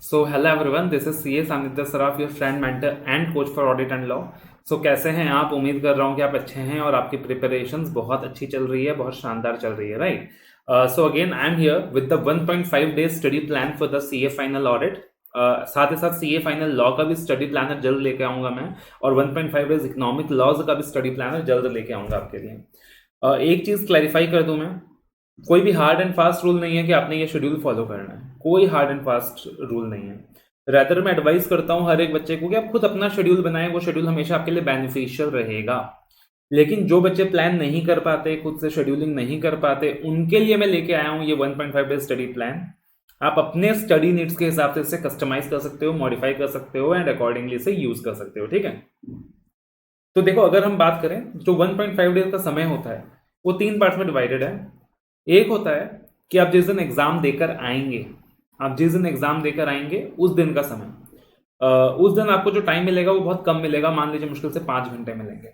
So hello everyone, this is C A Sanidhya Saraf, your friend mentor and coach for audit and law. So कैसे हैं आप? उम्मीद कर रहा हूं कि आप अच्छे हैं और आपकी प्रिपरेशंस बहुत अच्छी चल रही है, बहुत शानदार चल रही है, right? So again I am here with the 1.5 days study plan for the C A final audit. साथ ही साथ सी ए फाइनल लॉ का भी स्टडी प्लानर जल्द लेके आऊंगा मैं, और 1.5 डेज इकोनॉमिक लॉज का भी स्टडी प्लानर जल्द लेके आऊंगा आपके लिए। एक चीज क्लैरिफाई कर दूं मैं, कोई भी हार्ड एंड फास्ट रूल नहीं है कि आपने ये शेड्यूल फॉलो करना है। कोई हार्ड एंड फास्ट रूल नहीं है। रेदर मैं एडवाइस करता हूँ हर एक बच्चे को कि आप खुद अपना शेड्यूल बनाएं, वो शेड्यूल हमेशा आपके लिए बेनिफिशियल रहेगा। लेकिन जो बच्चे प्लान नहीं कर पाते, खुद से शेड्यूलिंग नहीं कर पाते, उनके लिए मैं लेके आया हूँ ये 1.5 डेज स्टडी प्लान। आप अपने स्टडी नीड्स के हिसाब से इसे कस्टमाइज कर सकते हो, मॉडिफाई कर सकते हो एंड अकॉर्डिंगली इसे यूज कर सकते हो, ठीक है? तो देखो, अगर हम बात करें, जो 1.5 डेज का समय होता है वो 3 पार्ट्स में डिवाइडेड है। एक होता है कि आप जिस दिन एग्जाम देकर आएंगे, उस दिन का समय। उस दिन आपको जो टाइम मिलेगा वो बहुत कम मिलेगा, मान लीजिए मुश्किल से 5 घंटे मिलेंगे।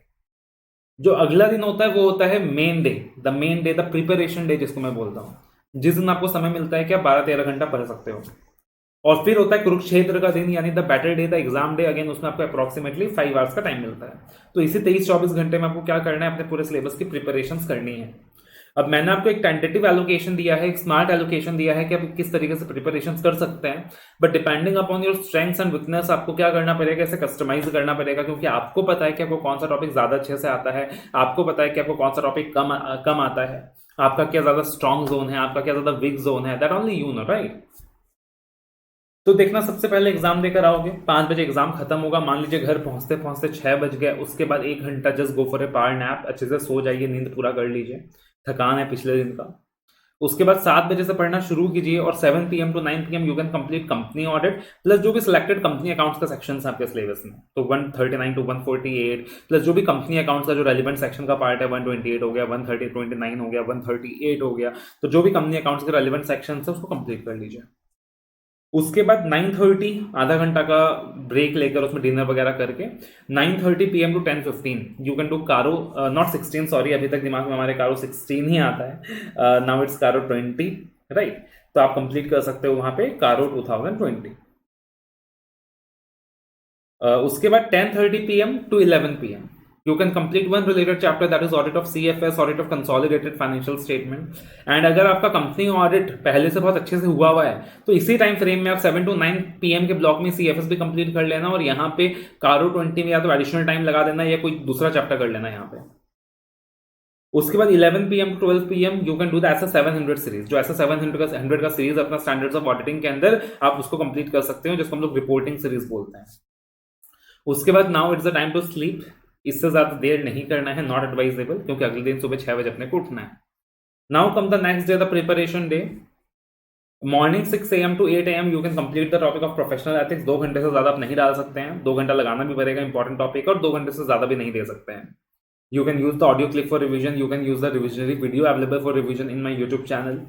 जो अगला दिन होता है वो होता है main day, the preparation day जिसको मैं बोलता हूँ, जिस दिन आपको समय मिलता है कि आप 12-13 घंटा पढ़ सकते हो। और फिर होता है कुरुक्षेत्र का दिन, यानी the battle day, the exam day. Again उसमें आपको अप्रोक्सीमेटली 5 आवर्स का टाइम मिलता है। तो इसी 23-24 घंटे में आपको क्या करना है? अपने पूरे सिलेबस की प्रिपरेशन करनी है। अब मैंने आपको एक टेंटेटिव एलोकेशन दिया है, एक स्मार्ट एलोकेशन दिया है कि आप किस तरीके से प्रिपरेशन कर सकते हैं, but depending upon your strengths and weakness आपको क्या करना पड़ेगा, इसे कस्टमाइज करना पड़ेगा। क्योंकि आपको पता है कि आपको कौन सा टॉपिक ज्यादा अच्छे से आता है, आपको पता है कि आपको कौन सा टॉपिक कम आता है, आपका क्या ज्यादा स्ट्रॉन्ग जोन है, आपका क्या ज्यादा वीक जोन है, that only you know, right? तो देखना, सबसे पहले एग्जाम देकर आओगे, 5 बजे एग्जाम खत्म होगा। मान लीजिए घर पहुंचते पहुंचते 6 बज गए। उसके बाद 1 घंटा just go for a power nap, अच्छे से सो जाइए, नींद पूरा कर लीजिए, थकान है पिछले दिन का। उसके बाद 7 बजे से पढ़ना शुरू कीजिए और 7 PM to 9 PM you can complete company audit plus जो भी सिलेक्टेड कंपनी अकाउंट्स का सेक्शन है आपके सिलेबस में। तो 139 to 148 प्लस जो भी कंपनी अकाउंट्स का जो रेलिवेंट सेक्शन का पार्ट है, 128 हो गया, 129 हो गया, 138 हो गया। तो जो भी कंपनी अकाउंट्स के रेलिवेंट सेक्शन है उसको कंप्लीट कर लीजिए। उसके बाद 9:30 आधा घंटा का ब्रेक लेकर उसमें डिनर वगैरह करके 9:30 PM to 10:15 you can do कारो, नॉट 16, सॉरी, अभी तक दिमाग में हमारे कारो 16 ही आता है, नाउ इट्स कारो 20, राइट? तो आप कंप्लीट कर सकते हो वहां पे कारो 2020। उसके बाद 10:30 PM to 11 PM you can complete one related chapter, that is audit of CFS, audit of consolidated financial statement। and अगर आपका कंपनी ऑडिट पहले से बहुत अच्छे से हुआ है तो इसी टाइम फ्रेम में आप 7 to 9 PM के ब्लॉक में CFS भी कंप्लीट कर लेना, और यहाँ पे कारो 20 में या तो एडिशनल टाइम लगा देना या कोई दूसरा चैप्टर कर लेना यहाँ पे। उसके बाद 11 PM to 12 PM you can do the ऐसा 700 सीरीज, जो ऐसा 700 का सीरीज अपना स्टैंडर्ड्स ऑफ ऑडिटिंग के अंदर आप उसको कंप्लीट कर सकते हो, जिसको हम लोग रिपोर्टिंग सीरीज बोलते हैं। उसके बाद now it's the time to sleep. इससे ज्यादा देर नहीं करना है, नॉट एडवाइजेबल, क्योंकि अगले दिन सुबह 6 बजे अपने को उठना है। Now come the next day, the preparation day. Morning 6 AM to 8 AM you can complete the topic of professional ethics. 2 घंटे से ज्यादा आप नहीं डाल सकते हैं, 2 घंटा लगाना भी पड़ेगा, इंपॉर्टेंट टॉपिक, और 2 घंटे से ज्यादा भी नहीं दे सकते हैं। You can use the audio clip for revision, you can use the revisionary video available for revision in my YouTube channel.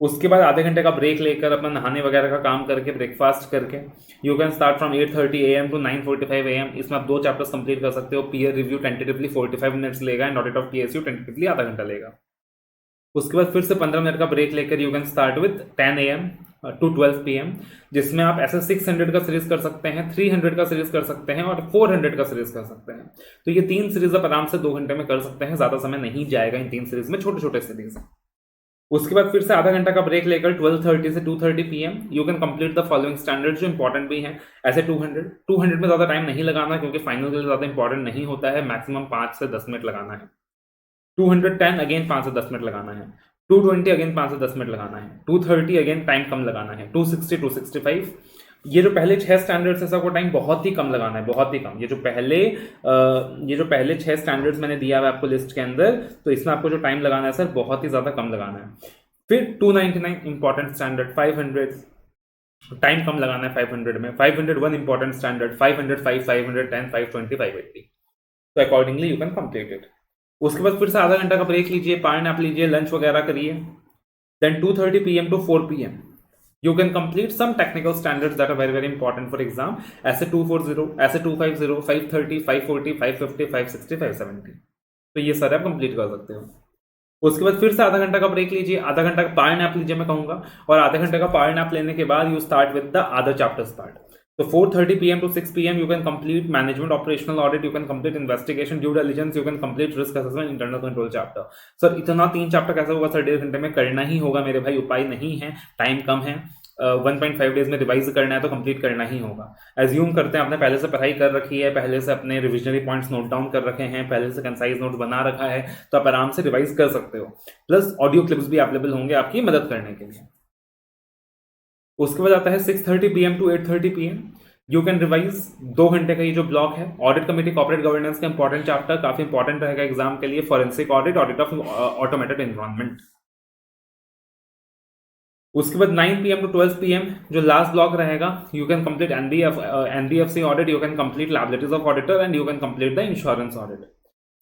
उसके बाद आधे घंटे का ब्रेक लेकर अपना नहाने वगैरह का काम करके, ब्रेकफास्ट करके, you can start from 8:30 AM to 9:45 AM। इसमें आप 2 चैप्टर्स कंप्लीट कर सकते हो। पीयर रिव्यू टेंटेटिवली 45 मिनट्स लेगा and audit of PSU tentatively आधा घंटा लेगा। उसके बाद फिर से 15 मिनट का ब्रेक लेकर you can start with 10 AM to 12 PM, जिसमें आप ऐसे 600 का सीरीज कर सकते हैं, 300 का सीरीज कर सकते हैं और 400 का सीरीज कर सकते हैं। तो ये 3 सीरीज आप आराम से 2 घंटे में कर सकते हैं, ज्यादा समय नहीं जाएगा इन 3 सीरीज में, छोटे छोटे सीरीज। उसके बाद फिर से आधा घंटा का ब्रेक लेकर 12:30 से 2:30 PM you can complete the following standard, जो इंपॉर्टेंट भी हैं। ऐसे 200 में ज्यादा टाइम नहीं लगाना, क्योंकि फाइनल के लिए ज्यादा इंपॉर्टेंट नहीं होता है, मैक्सिमम 5 से 10 मिनट लगाना है। 210 अगेन 5 से 10 मिनट लगाना है। 220 अगेन 5 से 10 मिनट लगाना है। 230 अगेन टाइम कम लगाना है। 260, 265, ये जो पहले 6 स्टैंडर्ड्स है सबको टाइम बहुत ही कम लगाना है, बहुत ही कम। ये जो पहले 6 स्टैंडर्ड्स मैंने दिया है आपको लिस्ट के अंदर, तो इसमें आपको जो टाइम लगाना है सर बहुत ही ज्यादा कम लगाना है। फिर 299 इंपॉर्टेंट स्टैंडर्ड, 500 टाइम कम लगाना है 500 में। 501 इंपॉर्टेंट स्टैंडर्ड, 505, 510, 520, 580। तो accordingly you can complete it. उसके बाद फिर से आधा घंटा का ब्रेक लीजिए, पावर नैप लीजिए, लंच वगैरह करिए। Then 2:30 PM to 4 PM you can complete some technical standards that are very very important for exam, ऐसे 240, ऐसे 250, 530, 540, 550, 560, 570। तो ये सारे आप कंप्लीट कर सकते हो। उसके बाद फिर से आधा घंटा का ब्रेक लीजिए, आधा घंटा का पावर नैप लीजिए मैं कहूंगा, और आधा घंटे का पावर नैप लेने के बाद you start with the other chapters part. So 4:30 p.m. to 6 p.m. you can complete management operational audit, you can complete investigation, due diligence, you can complete risk assessment, internal control chapter. Sir इतना 3 chapter कैसे होगा sir? 1.5 घंटे में करना ही होगा मेरे भाई, उपाय नहीं है, टाइम कम है. 1.5 डेज में रिवाइज करना है तो कंप्लीट करना ही होगा. एज्यूम करते हैं आपने पहले से पढ़ाई कर रखी है, पहले से अपने रिविजनरी पॉइंट्स नोट डाउन कर रखे हैं, पहले से कंसाइज नोट्स बना रखा है, तो आप आराम से रिवाइज कर सकते हो. प्लस ऑडियो क्लिप्स भी अवेलेबल होंगे आपकी मदद करने के लिए. उसके बाद आता है 6:30 p.m. to 8:30 p.m. You can revise 2 घंटे का ये जो ब्लॉक है. ऑडिट कमेटी कॉर्पोरेट गवर्नेंस का इंपॉर्टेंट चैप्टर, काफी इंपॉर्टेंट रहेगा एग्जाम के लिए. Forensic audit, audit of automated environment. उसके बाद 9 p.m. to 12 p.m. जो लास्ट ब्लॉक रहेगा, you can complete NDFC audit, you can complete liabilities of auditor and you can complete the insurance audit.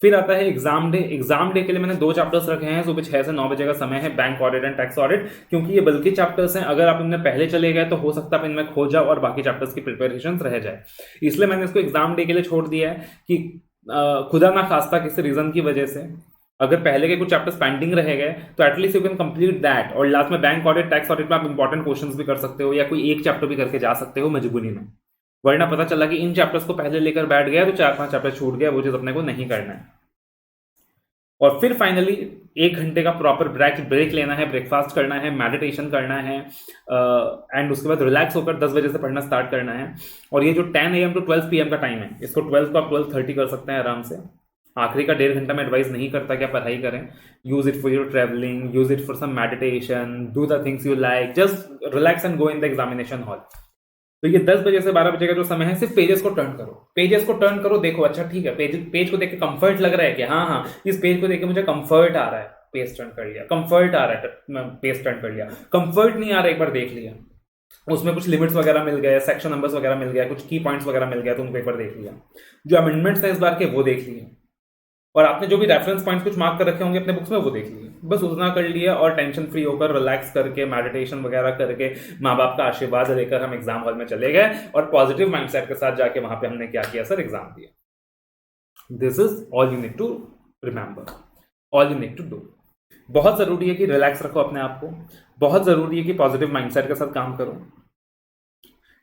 फिर आता है एग्जाम डे. एग्जाम डे के लिए मैंने 2 चैप्टर्स रखे हैं. सुबह 6 से 9 बजे का समय है, bank audit and tax audit, क्योंकि ये बल्कि चैप्टर्स हैं. अगर आप इनमें पहले चले गए तो हो सकता है आप इनमें खो जाओ और बाकी चैप्टर्स की प्रिपरेशन रह जाए. इसलिए मैंने इसको एग्जाम डे के लिए छोड़ दिया है कि खुदा ना खास्ता किसी रीजन की वजह से अगर पहले के कुछ चैप्टर्स पेंडिंग रह गए तो at least you can complete that, और लास्ट में बैंक ऑडिट टैक्स ऑडिट में आप इंपॉर्टेंट क्वेश्चंस भी कर सकते हो या कोई एक चैप्टर भी करके जा सकते हो मजबूरी में. वरना पता चला कि इन चैप्टर्स को पहले लेकर बैठ गया तो 4-5 चैप्टर छूट गया, वो चीज अपने को नहीं करना है. और फिर फाइनली 1 घंटे का प्रॉपर ब्रेक लेना है, ब्रेकफास्ट करना है, मेडिटेशन करना है, एंड उसके बाद रिलैक्स होकर 10 बजे से पढ़ना स्टार्ट करना है. और ये जो 10 AM to 12 PM का टाइम है, इसको 12 को आप 12:30 कर सकते हैं आराम से. आखिरी का 1.5 घंटा में एडवाइस नहीं करता कि आप पढ़ाई करें. Use it for your travelling, use it for some meditation, do the things you like, just relax and go in the examination hall. तो ये 10 बजे से 12 बजे का जो समय है, सिर्फ पेजेस को टर्न करो, पेजेस को टर्न करो. देखो अच्छा ठीक है, पेज को देख के कंफर्ट लग रहा है कि हाँ इस पेज को देख के मुझे कंफर्ट आ रहा है, पेज टर्न कर लिया. कंफर्ट आ रहा है, पेज टर्न कर लिया. कंफर्ट नहीं आ रहा, एक बार देख लिया, उसमें कुछ लिमिट्स वगैरह मिल गए, सेक्शन नंबर्स वगैरह मिल गया, कुछ की पॉइंट्स वगैरह मिल गया, तो उनको एक बार देख लिया. जो अमेंडमेंट्स है इस बार के वो देख लिए, और आपने जो भी रेफरेंस पॉइंट्स कुछ मार्क कर रखे होंगे अपने बुक्स में वो देख लिए. बस उतना कर लिया और टेंशन फ्री होकर रिलैक्स करके मेडिटेशन वगैरह करके माँ बाप का आशीर्वाद लेकर हम एग्जाम हॉल में चले गए और पॉजिटिव माइंडसेट के साथ जाके वहां पे हमने क्या किया सर? एग्जाम दिया. This is all you need to remember, all you need to do. बहुत जरूरी है कि रिलैक्स रखो अपने आप को, बहुत जरूरी है कि पॉजिटिव माइंडसेट के साथ काम करो.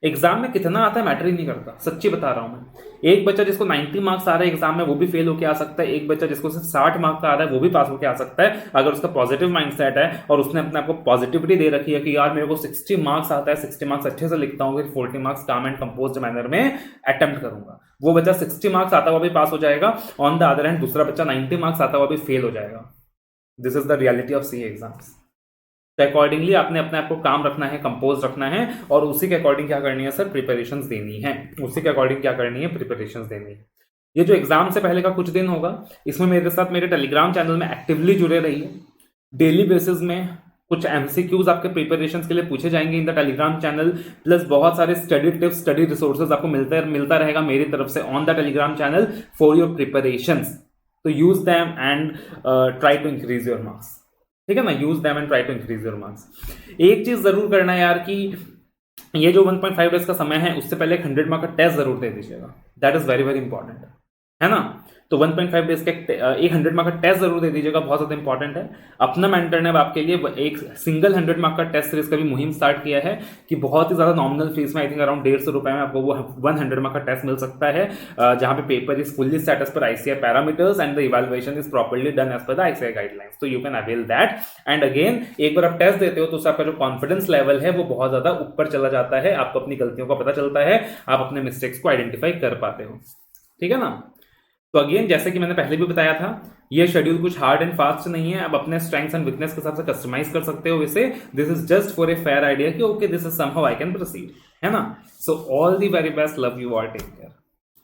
एग्जाम में कितना आता है मैटर ही नहीं करता, सच्ची बता रहा हूं मैं. एक बच्चा जिसको 90 मार्क्स आ रहे हैं एग्जाम में वो भी फेल होकर आ सकता है, एक बच्चा जिसको सिर्फ 60 मार्क्स का आ रहा है वो भी पास होकर आ सकता है, अगर उसका पॉजिटिव माइंडसेट है और उसने अपने आप को पॉजिटिविटी दे रखी है कि यार मेरे को 60 मार्क्स आता है, 60 मार्क्स अच्छे से लिखता हूँ, 40 मार्क्स काम एंड कंपोज्ड मैनर में अटेम्प्ट करूंगा. वो बच्चा 60 मार्क्स आता हुआ भी पास हो जाएगा. ऑन द अदर हैंड दूसरा बच्चा 90 मार्क्स आता हुआ भी फेल हो जाएगा. This is the reality of C exams. तो अकॉर्डिंगली आपने अपने आप को काम रखना है, कंपोज रखना है, और उसी के अकॉर्डिंग क्या करनी है सर? प्रिपरेशंस देनी है. उसी के अकॉर्डिंग क्या करनी है? प्रिपरेशंस देनी है. ये जो एग्जाम से पहले का कुछ दिन होगा, इसमें मेरे साथ मेरे टेलीग्राम चैनल में एक्टिवली जुड़े रहिए. डेली बेसिस में कुछ एमसीक्यूज आपके प्रिपरेशंस के लिए पूछे जाएंगे in the Telegram channel, plus बहुत सारे स्टडी टिप्स, स्टडी रिसोर्सेज आपको मिलता रहेगा मेरी तरफ से on the Telegram channel for your preparations. तो use them and try to increase your marks. ठीक है ना? Use them and try to increase your marks. एक चीज जरूर करना है यार कि ये जो 1.5 डेज का समय है उससे पहले एक 100 मार्क का टेस्ट जरूर दे दीजिएगा. That is very very important, है ना? तो 1.5 डेज का एक 100 मार्क का टेस्ट जरूर दे दीजिएगा, बहुत ज्यादा इंपॉर्टेंट है. अपना मेंटर ने आपके लिए एक सिंगल 100 मार्क का टेस्ट सीरीज का भी मुहिम स्टार्ट किया है कि बहुत ही ज्यादा नॉमिनल फीस में, आई थिंक अराउंड 150 रुपए में आपको वो 100 मार्क का टेस्ट मिल सकता है, जहां पे paper is fully set as per ICAI parameters and the evaluation is properly done as per the ICAI guidelines. तो you can avail that. And again एक बार आप टेस्ट देते हो तो उससे आपका जो कॉन्फिडेंस लेवल है वो बहुत ज्यादा ऊपर चला जाता है, आपको अपनी गलतियों का पता चलता है, आप अपने मिस्टेक्स को आइडेंटिफाई कर पाते हो. ठीक है ना? तो अगेन जैसे कि मैंने पहले भी बताया था, ये शेड्यूल कुछ हार्ड एंड फास्ट नहीं है. आप अपने स्ट्रेंथ्स एंड वीकनेस के हिसाब से कस्टमाइज कर सकते हो इसे. This is just for a fair idea कि okay this is somehow I can proceed, है ना? So all the very best, love you all, take care.